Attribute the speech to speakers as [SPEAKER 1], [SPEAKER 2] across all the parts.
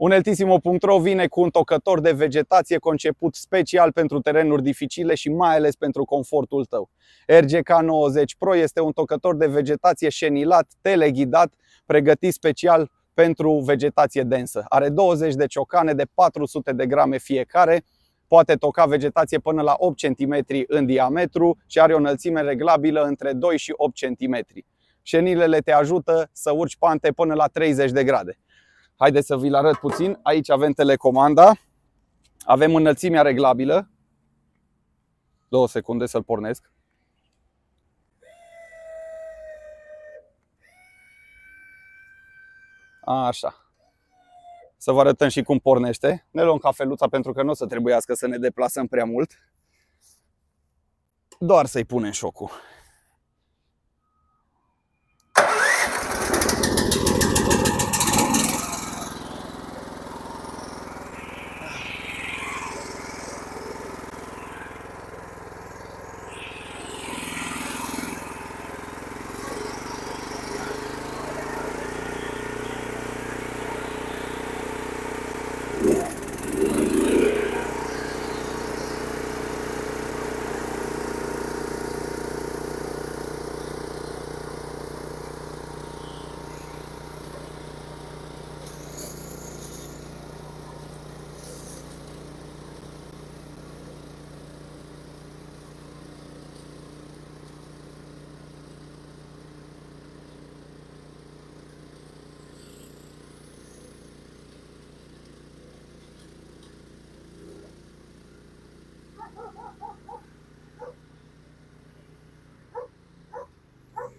[SPEAKER 1] Uneltissimo.ro vine cu un tocător de vegetație conceput special pentru terenuri dificile și mai ales pentru confortul tău. RGK 90 Pro este un tocător de vegetație șenilat, teleghidat, pregătit special pentru vegetație densă. Are 20 de ciocane de 400 de grame fiecare, poate toca vegetație până la 8 cm în diametru și are o înălțime reglabilă între 2 și 8 cm. Șenilele te ajută să urci pante până la 30 de grade. Haideți să vi-l arăt puțin. Aici avem telecomanda. Avem înălțimea reglabilă. 2 secunde să-l pornesc. Așa. Să vă arătăm și cum pornește. Ne luăm cafeluța pentru că nu o să trebuiască să ne deplasăm prea mult. Doar să-i punem șocul.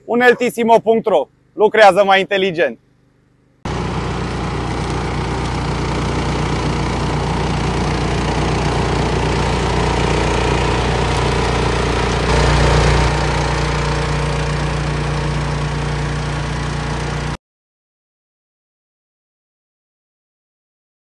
[SPEAKER 1] Uneltissimo.ro lucrează mai inteligent.